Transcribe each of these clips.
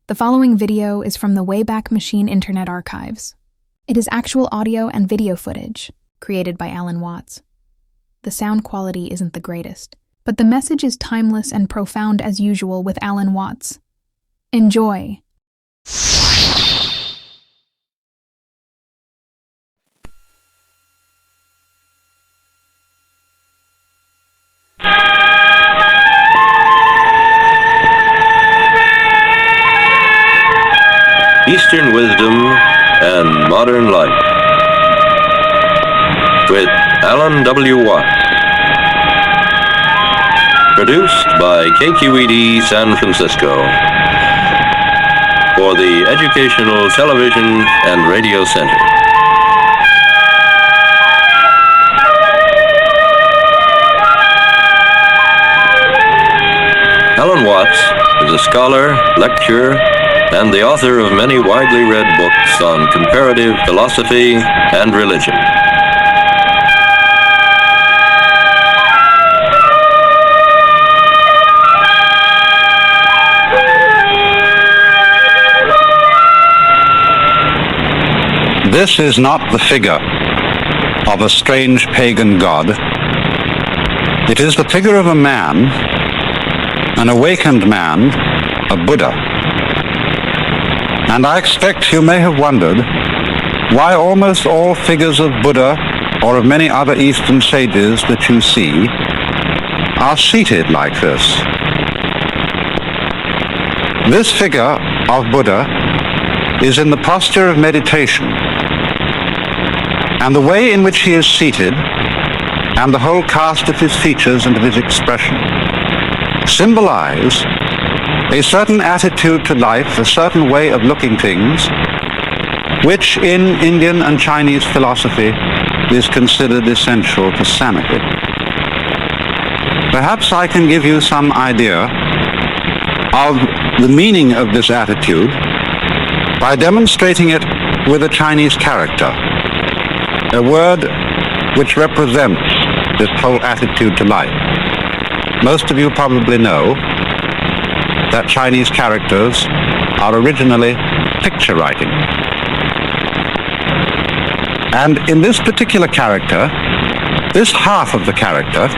The following video is from the Wayback Machine Internet Archives. It is actual audio and video footage, created by Alan Watts. The sound quality isn't the greatest, but the message is timeless and profound as usual with Alan Watts. Enjoy! Eastern Wisdom and Modern Life with Alan W. Watts. Produced by KQED San Francisco for the Educational Television and Radio Center. Alan Watts is a scholar, lecturer, and the author of many widely read books on comparative philosophy and religion. This is not the figure of a strange pagan god. It is the figure of a man, an awakened man, a Buddha. And I expect you may have wondered why almost all figures of Buddha or of many other Eastern sages that you see are seated like this. This figure of Buddha is in the posture of meditation, and the way in which he is seated and the whole cast of his features and of his expression symbolize a certain attitude to life, a certain way of looking things, which in Indian and Chinese philosophy is considered essential to sanity. Perhaps I can give you some idea of the meaning of this attitude by demonstrating it with a Chinese character, a word which represents this whole attitude to life. Most of you probably know that Chinese characters are originally picture writing. And in this particular character, this half of the character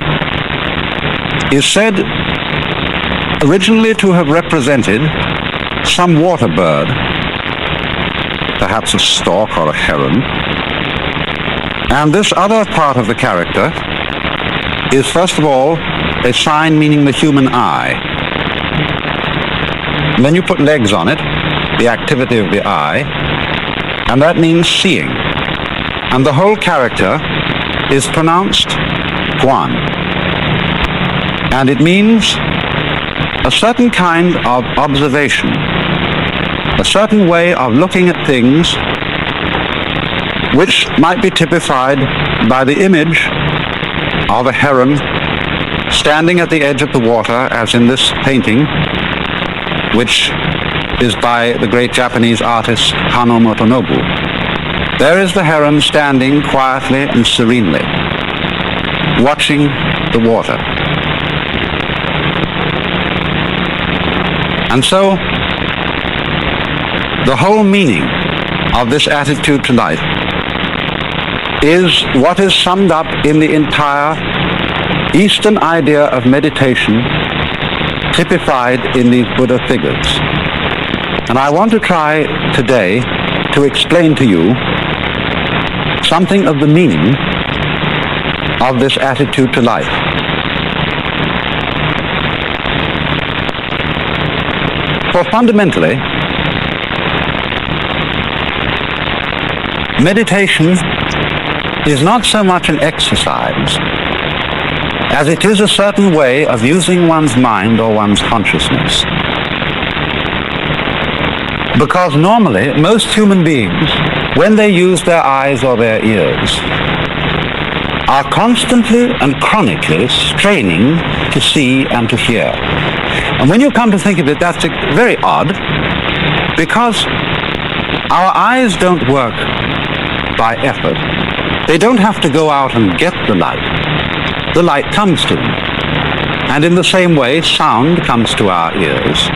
is said originally to have represented some water bird, perhaps a stork or a heron. And this other part of the character is first of all a sign meaning the human eye. And then you put legs on it, the activity of the eye, and that means seeing. And the whole character is pronounced Guan. And it means a certain kind of observation, a certain way of looking at things which might be typified by the image of a heron standing at the edge of the water, as in this painting, which is by the great Japanese artist Hano Motonobu. There is the heron standing quietly and serenely, watching the water. And so, the whole meaning of this attitude to life is what is summed up in the entire Eastern idea of meditation, typified in these Buddha figures. And I want to try today to explain to you something of the meaning of this attitude to life. For fundamentally, meditation is not so much an exercise as it is a certain way of using one's mind or one's consciousness. Because normally, most human beings, when they use their eyes or their ears, are constantly and chronically straining to see and to hear. And when you come to think of it, that's very odd, because our eyes don't work by effort. They don't have to go out and get the light. The light comes to them. And in the same way, sound comes to our ears.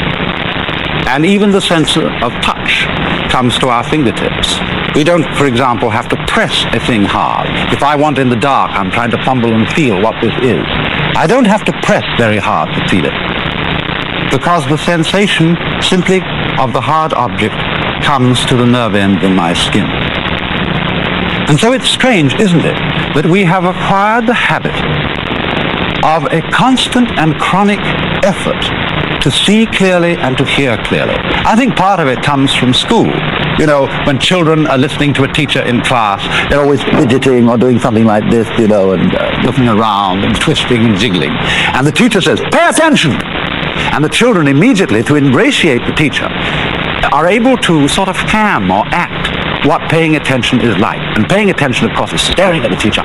And even the sense of touch comes to our fingertips. We don't, for example, have to press a thing hard. If I want in the dark, I'm trying to fumble and feel what this is. I don't have to press very hard to feel it, because the sensation simply of the hard object comes to the nerve end in my skin. And so it's strange, isn't it, that we have acquired the habit of a constant and chronic effort to see clearly and to hear clearly. I think part of it comes from school. You know, when children are listening to a teacher in class, they're always fidgeting or doing something like this, you know, and looking around and twisting and jiggling. And the teacher says, "Pay attention!" And the children immediately, to ingratiate the teacher, are able to sort of ham or act what paying attention is like. And paying attention, of course, is staring at the teacher.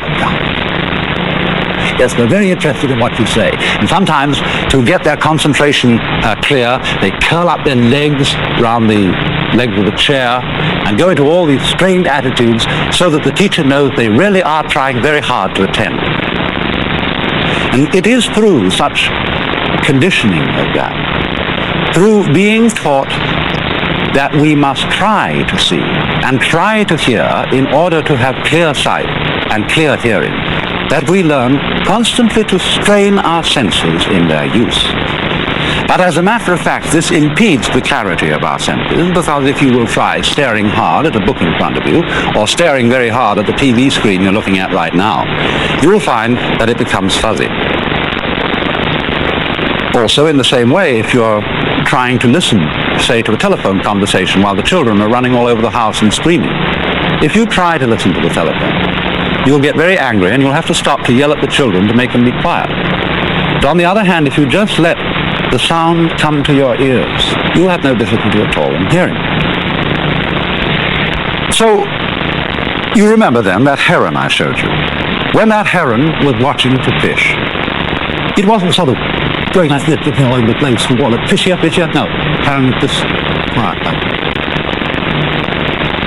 Yes, they're very interested in what you say. And sometimes, to get their concentration clear, they curl up their legs around the legs of the chair and go into all these strained attitudes so that the teacher knows they really are trying very hard to attend. And it is through such conditioning like that, through being taught that we must try to see and try to hear in order to have clear sight and clear hearing, that we learn constantly to strain our senses in their use. But as a matter of fact, this impedes the clarity of our senses, because if you will try staring hard at a book in front of you, or staring very hard at the TV screen you're looking at right now, you will find that it becomes fuzzy. Also, in the same way, if you're trying to listen, say, to a telephone conversation while the children are running all over the house and screaming, if you try to listen to the telephone, you'll get very angry and you'll have to stop to yell at the children to make them be quiet. But on the other hand, if you just let the sound come to your ears, you'll have no difficulty at all in hearing. So, you remember then that heron I showed you. When that heron was watching for fish, it wasn't sort of going like this, all over the place, and what, fish here, no, heron was just quiet like that.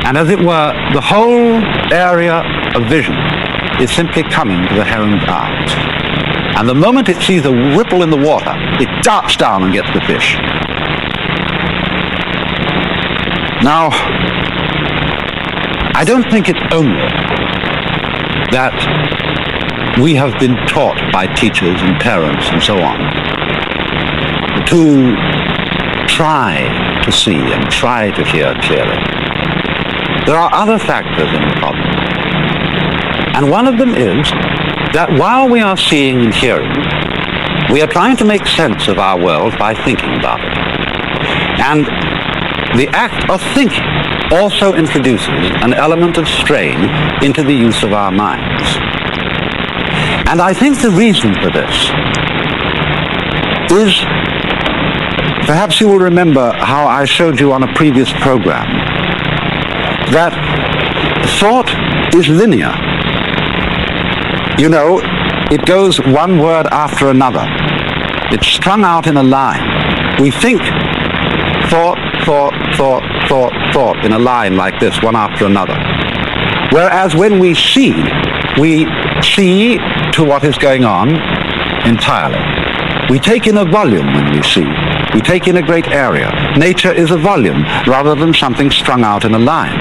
And as it were, the whole area of vision is simply coming to the heron's eyes. And the moment it sees a ripple in the water, it darts down and gets the fish. Now, I don't think it's only that we have been taught by teachers and parents and so on to try to see and try to hear clearly. There are other factors in the problem. And one of them is that while we are seeing and hearing, we are trying to make sense of our world by thinking about it. And the act of thinking also introduces an element of strain into the use of our minds. And I think the reason for this is, perhaps you will remember how I showed you on a previous program, that thought is linear. You know, it goes one word after another. It's strung out in a line. We think thought in a line like this, one after another. Whereas when we see to what is going on entirely. We take in a volume when we see. We take in a great area. Nature is a volume rather than something strung out in a line.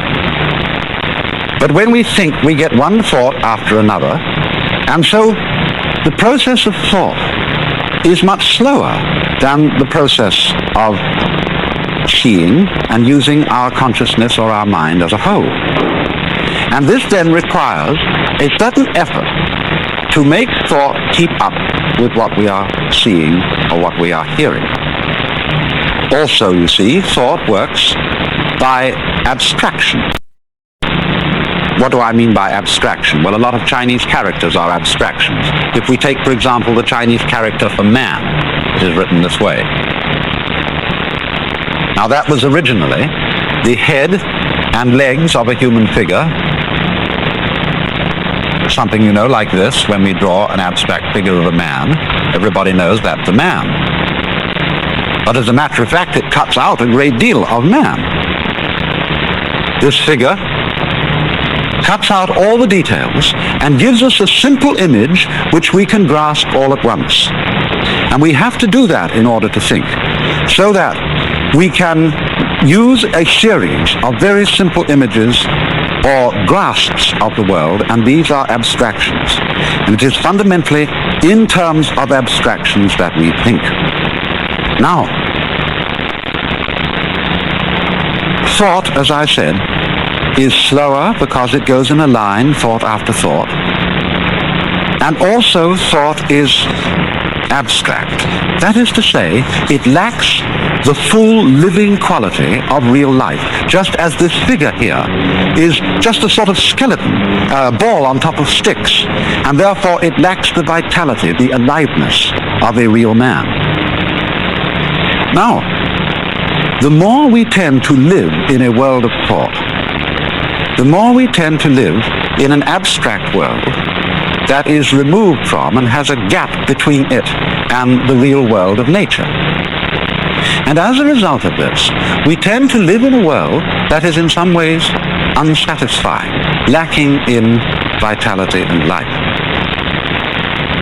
But when we think, we get one thought after another, and so the process of thought is much slower than the process of seeing and using our consciousness or our mind as a whole. And this then requires a certain effort to make thought keep up with what we are seeing or what we are hearing. Also, you see, thought works by abstraction. What do I mean by abstraction? Well, a lot of Chinese characters are abstractions. If we take, for example, the Chinese character for man, it is written this way. Now, that was originally the head and legs of a human figure, something, you know, like this. When we draw an abstract figure of a man, everybody knows that's a man. But as a matter of fact, it cuts out a great deal of man. This figure cuts out all the details and gives us a simple image which we can grasp all at once. And we have to do that in order to think, so that we can use a series of very simple images or grasps of the world, and these are abstractions. And it is fundamentally in terms of abstractions that we think. Now, thought, as I said, is slower because it goes in a line, thought after thought. And also thought is abstract. That is to say, it lacks the full living quality of real life, just as this figure here is just a sort of skeleton, a ball on top of sticks, and therefore it lacks the vitality, the aliveness of a real man. Now, the more we tend to live in a world of thought, the more we tend to live in an abstract world that is removed from and has a gap between it and the real world of nature. And as a result of this, we tend to live in a world that is in some ways unsatisfying, lacking in vitality and life.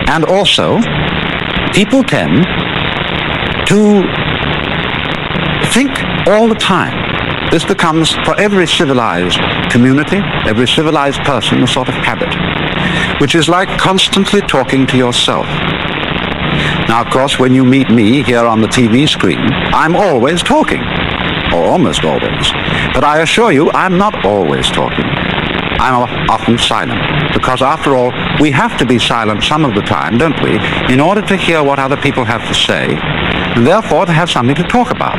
And also, people tend to think all the time. This becomes, for every civilized community, every civilized person, a sort of habit, which is like constantly talking to yourself. Now, of course, when you meet me here on the TV screen, I'm always talking, or almost always. But I assure you, I'm not always talking. I'm often silent, because after all, we have to be silent some of the time, don't we, in order to hear what other people have to say, and therefore to have something to talk about.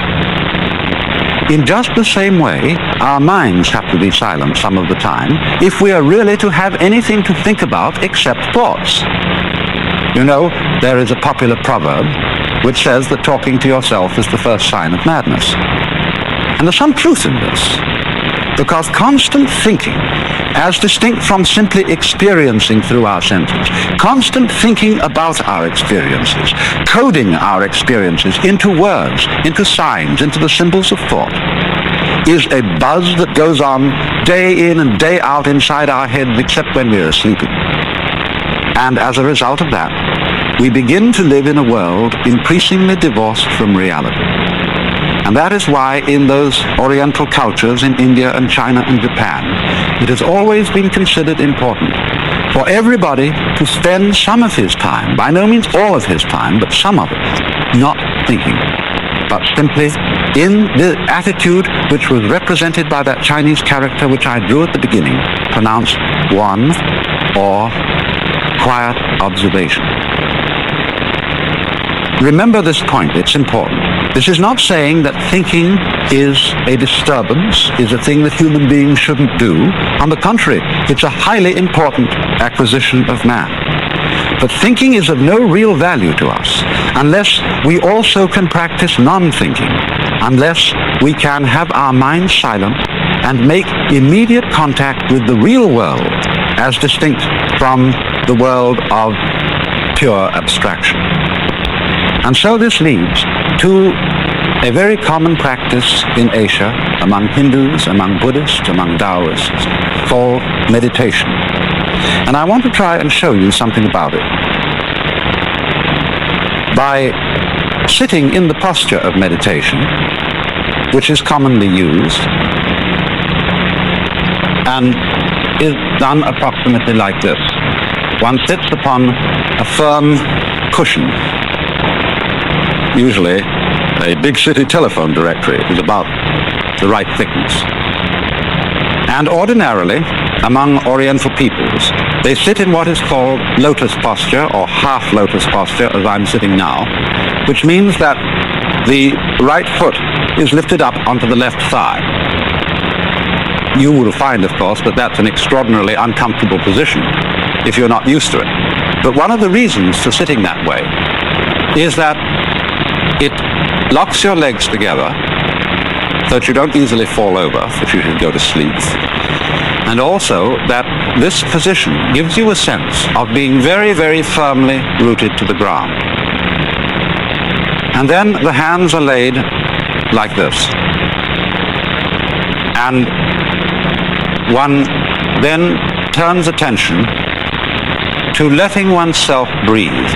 In just the same way, our minds have to be silent some of the time if we are really to have anything to think about except thoughts. You know, there is a popular proverb which says that talking to yourself is the first sign of madness. And there's some truth in this, because constant thinking, as distinct from simply experiencing through our senses, constant thinking about our experiences, coding our experiences into words, into signs, into the symbols of thought, is a buzz that goes on day in and day out inside our heads, except when we're sleeping. And as a result of that, we begin to live in a world increasingly divorced from reality. And that is why in those Oriental cultures in India and China and Japan, it has always been considered important for everybody to spend some of his time, by no means all of his time, but some of it, not thinking, but simply in the attitude which was represented by that Chinese character which I drew at the beginning, pronounced one or quiet observation. Remember this point, it's important. This is not saying that thinking is a disturbance, is a thing that human beings shouldn't do. On the contrary, it's a highly important acquisition of man. But thinking is of no real value to us unless we also can practice non-thinking, unless we can have our minds silent and make immediate contact with the real world as distinct from the world of pure abstraction. And so this leads to a very common practice in Asia, among Hindus, among Buddhists, among Taoists, called meditation. And I want to try and show you something about it. By sitting in the posture of meditation, which is commonly used, and is done approximately like this. One sits upon a firm cushion, usually a big city telephone directory is about the right thickness. And ordinarily, among Oriental peoples, they sit in what is called lotus posture, or half lotus posture, as I'm sitting now, which means that the right foot is lifted up onto the left thigh. You will find, of course, that that's an extraordinarily uncomfortable position if you're not used to it. But one of the reasons for sitting that way is that it locks your legs together so that you don't easily fall over if you should go to sleep. And also that this position gives you a sense of being very, very firmly rooted to the ground. And then the hands are laid like this. And one then turns attention to letting oneself breathe.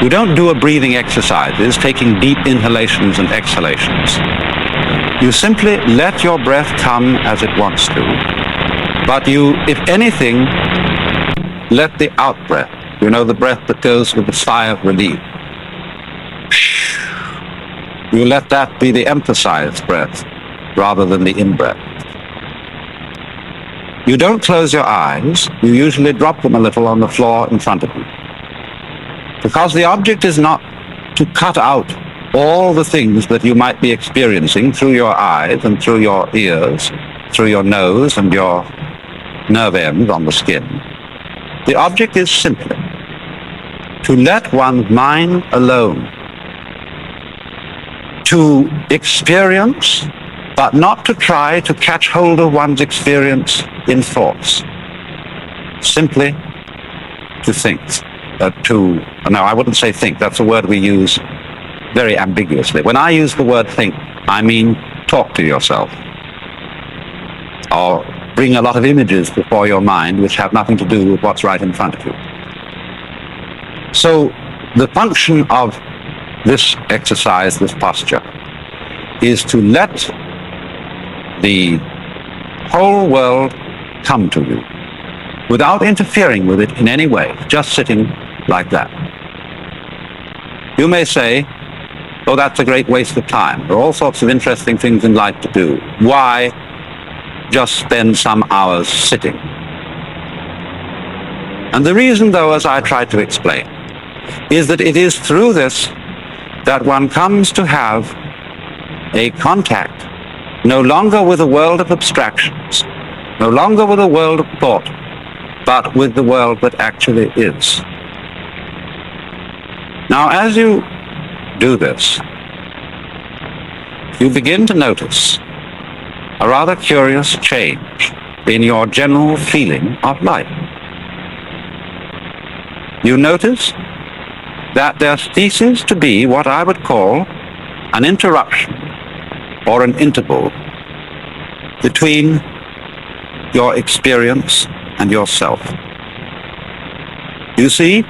We don't do a breathing exercise. It's taking deep inhalations and exhalations. You simply let your breath come as it wants to, but you, if anything, let the out-breath, you know, the breath that goes with a sigh of relief, you let that be the emphasized breath rather than the in-breath. You don't close your eyes, you usually drop them a little on the floor in front of you. Because the object is not to cut out all the things that you might be experiencing through your eyes and through your ears, through your nose and your nerve ends on the skin. The object is simply to let one's mind alone, to experience, but not to try to catch hold of one's experience in thoughts. Simply to think. No, I wouldn't say think, that's a word we use very ambiguously. When I use the word think, I mean talk to yourself. Or bring a lot of images before your mind which have nothing to do with what's right in front of you. So the function of this exercise, this posture, is to let the whole world come to you without interfering with it in any way, just sitting like that. You may say, oh, that's a great waste of time. There are all sorts of interesting things in life to do. Why just spend some hours sitting? And the reason, though, as I tried to explain, is that it is through this that one comes to have a contact no longer with a world of abstractions, no longer with a world of thought, but with the world that actually is. Now, as you do this, you begin to notice a rather curious change in your general feeling of life. You notice that there ceases to be what I would call an interruption or an interval between your experience and yourself. You see,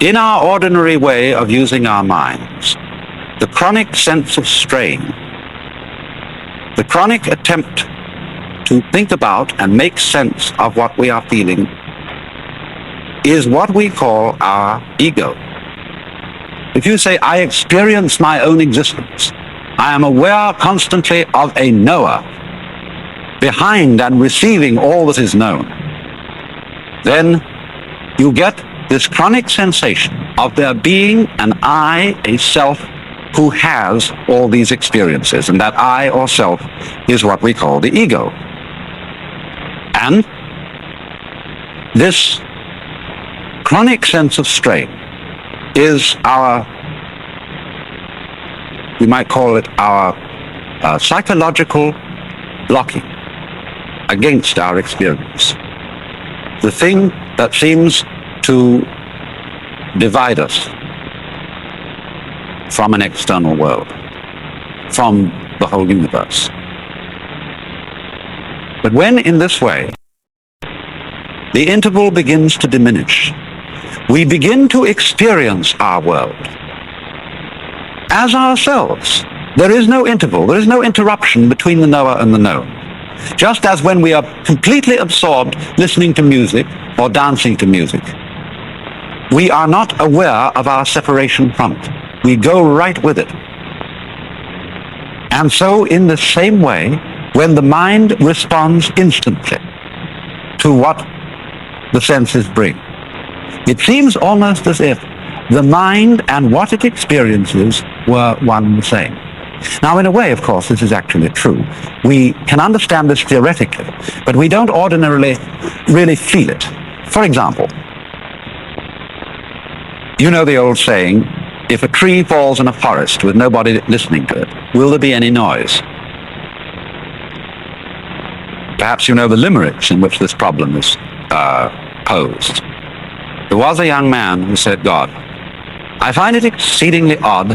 in our ordinary way of using our minds, the chronic sense of strain, the chronic attempt to think about and make sense of what we are feeling, is what we call our ego. If you say, I experience my own existence, I am aware constantly of a knower behind and receiving all that is known, then you get this chronic sensation of there being an I, a self, who has all these experiences, and that I or self is what we call the ego. And this chronic sense of strain is our, we might call it our psychological blocking against our experience. The thing that seems to divide us from an external world, from the whole universe. But when in this way, the interval begins to diminish, we begin to experience our world as ourselves. There is no interval, there is no interruption between the knower and the known. Just as when we are completely absorbed listening to music or dancing to music, we are not aware of our separation from it. We go right with it. And so in the same way, when the mind responds instantly to what the senses bring, it seems almost as if the mind and what it experiences were one and the same. Now, in a way, of course, this is actually true. We can understand this theoretically, but we don't ordinarily really feel it. For example, you know the old saying, if a tree falls in a forest with nobody listening to it, will there be any noise? Perhaps you know the limericks in which this problem is posed. There was a young man who said, God, I find it exceedingly odd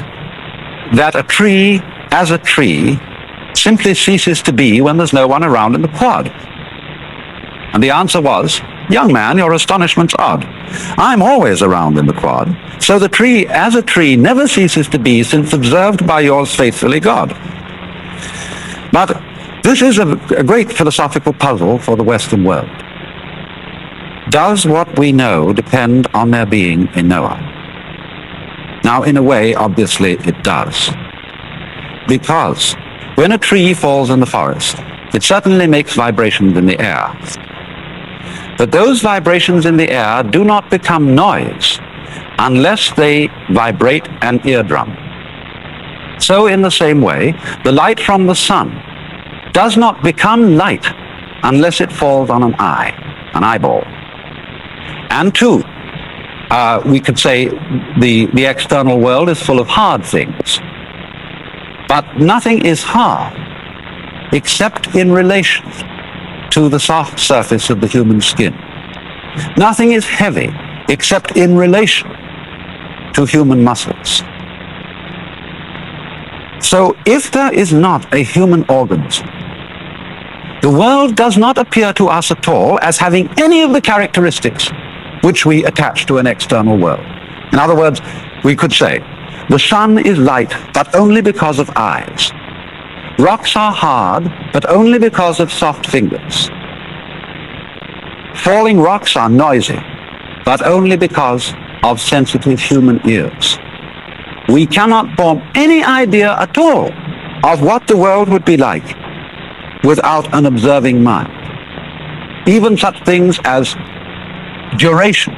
that a tree, as a tree, simply ceases to be when there's no one around in the quad. And the answer was, young man, your astonishment's odd. I'm always around in the quad, so the tree, as a tree, never ceases to be since observed by yours faithfully, God. But this is a great philosophical puzzle for the Western world. Does what we know depend on there being a knower? Now, in a way, obviously, it does. Because when a tree falls in the forest, it certainly makes vibrations in the air. But those vibrations in the air do not become noise unless they vibrate an eardrum. So in the same way, the light from the sun does not become light unless it falls on an eye, an eyeball. And two, we could say the external world is full of hard things. But nothing is hard except in relation to the soft surface of the human skin. Nothing is heavy except in relation to human muscles. So if there is not a human organism, the world does not appear to us at all as having any of the characteristics which we attach to an external world. In other words, we could say, the sun is light, but only because of eyes. Rocks are hard, but only because of soft fingers. Falling rocks are noisy, but only because of sensitive human ears. We cannot form any idea at all of what the world would be like without an observing mind. Even such things as duration,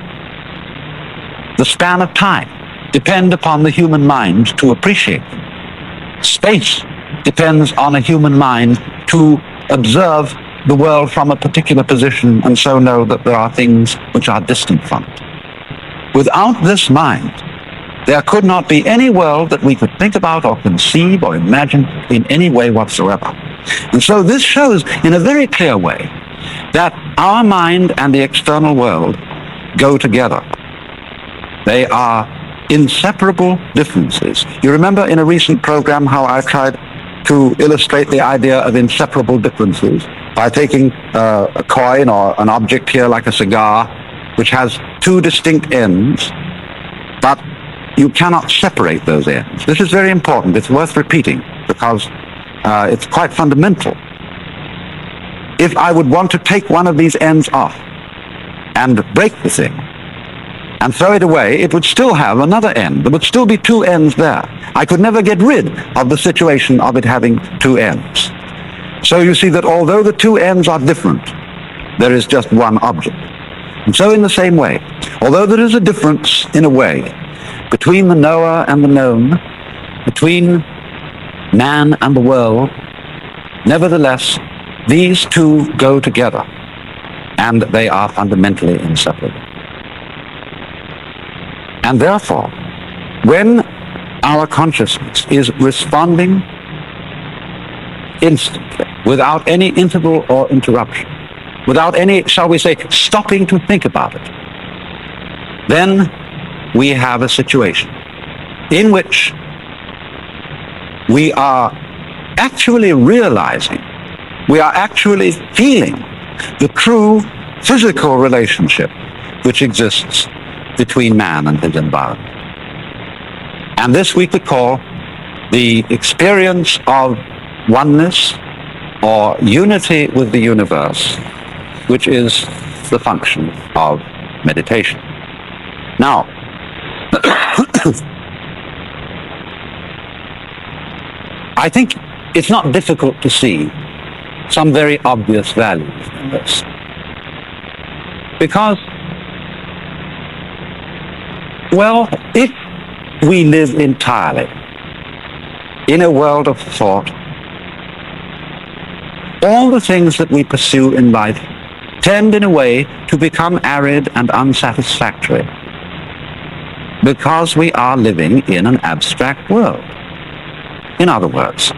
the span of time, depend upon the human mind to appreciate them. Space depends on a human mind to observe the world from a particular position and so know that there are things which are distant from it. Without this mind, there could not be any world that we could think about or conceive or imagine in any way whatsoever. And so this shows in a very clear way that our mind and the external world go together. They are inseparable differences. You remember in a recent program how I tried to illustrate the idea of inseparable differences by taking a coin or an object here like a cigar, which has two distinct ends, but you cannot separate those ends. This is very important. It's worth repeating because it's quite fundamental. If I would want to take one of these ends off and break the thing and throw it away, it would still have another end. There would still be two ends there. I could never get rid of the situation of it having two ends. So you see that although the two ends are different, there is just one object. And so in the same way, although there is a difference in a way between the knower and the known, between man and the world, nevertheless, these two go together, and they are fundamentally inseparable. And therefore, when our consciousness is responding instantly, without any interval or interruption, without any, shall we say, stopping to think about it, then we have a situation in which we are actually realizing, we are actually feeling the true physical relationship which exists between man and his environment. And this we could call the experience of oneness or unity with the universe, which is the function of meditation. Now, I think it's not difficult to see some very obvious values in this. Because, well, if we live entirely in a world of thought, all the things that we pursue in life tend in a way to become arid and unsatisfactory because we are living in an abstract world. In other words,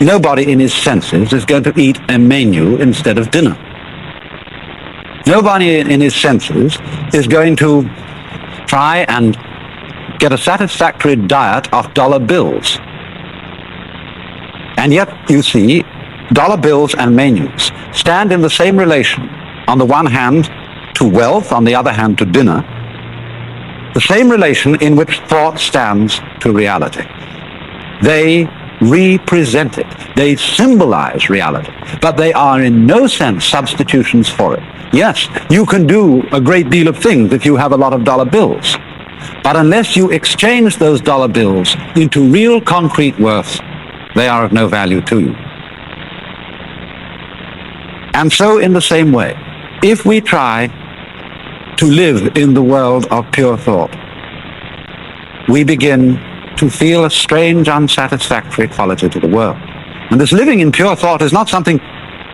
nobody in his senses is going to eat a menu instead of dinner. Nobody in his senses is going to try and get a satisfactory diet off dollar bills. And yet, you see, dollar bills and menus stand in the same relation, on the one hand to wealth, on the other hand to dinner, the same relation in which thought stands to reality. They represent it. They symbolize reality, but they are in no sense substitutions for it. Yes, you can do a great deal of things if you have a lot of dollar bills, but unless you exchange those dollar bills into real concrete worth, they are of no value to you. And so in the same way, if we try to live in the world of pure thought, we begin to feel a strange, unsatisfactory quality to the world. And this living in pure thought is not something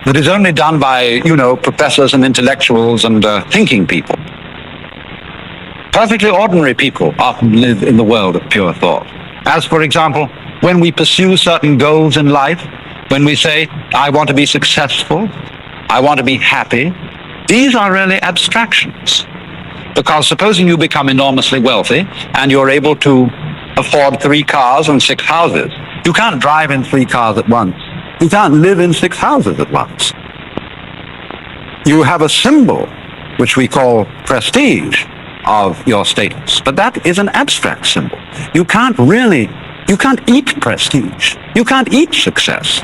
that is only done by, professors and intellectuals and thinking people. Perfectly ordinary people often live in the world of pure thought. As, for example, when we pursue certain goals in life, when we say, I want to be successful, I want to be happy, these are really abstractions. Because supposing you become enormously wealthy and you're able to afford 3 cars and 6 houses, you can't drive in 3 cars at once. You can't live in 6 houses at once. You have a symbol, which we call prestige, of your status. But that is an abstract symbol. You can't eat prestige. You can't eat success.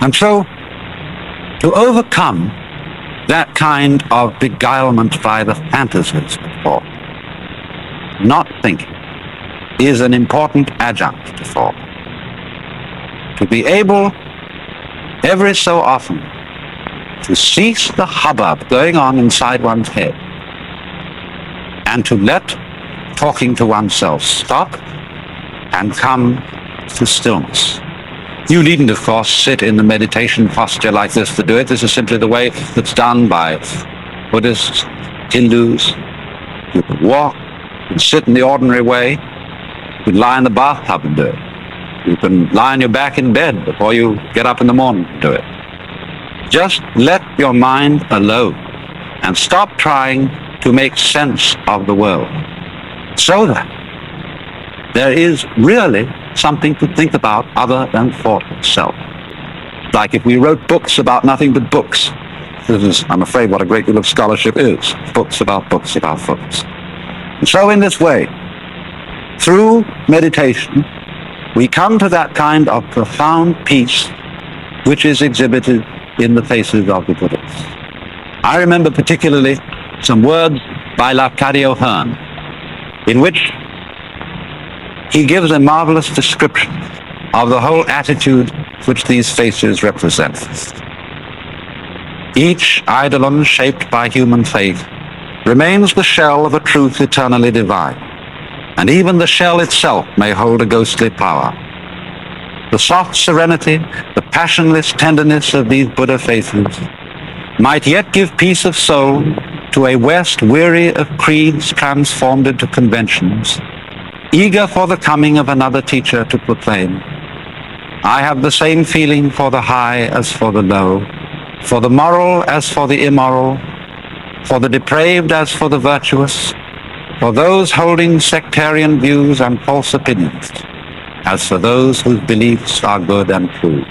And so, to overcome that kind of beguilement by the fantasies of thought, not thinking is an important adjunct to thought. To be able, every so often, to cease the hubbub going on inside one's head and to let talking to oneself stop and come to stillness. You needn't, of course, sit in the meditation posture like this to do it. This is simply the way that's done by Buddhists, Hindus. You can walk, you can sit in the ordinary way, you can lie in the bathtub and do it. You can lie on your back in bed before you get up in the morning and do it. Just let your mind alone and stop trying to make sense of the world, so that there is really something to think about other than thought itself. Like if we wrote books about nothing but books. This is, I'm afraid, what a great deal of scholarship is. Books about books about books. And so in this way, through meditation, we come to that kind of profound peace which is exhibited in the faces of the Buddhas. I remember particularly some words by Lafcadio Hearn, in which he gives a marvelous description of the whole attitude which these faces represent. Each eidolon shaped by human faith remains the shell of a truth eternally divine, and even the shell itself may hold a ghostly power. The soft serenity, the passionless tenderness of these Buddha faces might yet give peace of soul to a West weary of creeds transformed into conventions, eager for the coming of another teacher to proclaim, I have the same feeling for the high as for the low, for the moral as for the immoral, for the depraved as for the virtuous, for those holding sectarian views and false opinions, as for those whose beliefs are good and true.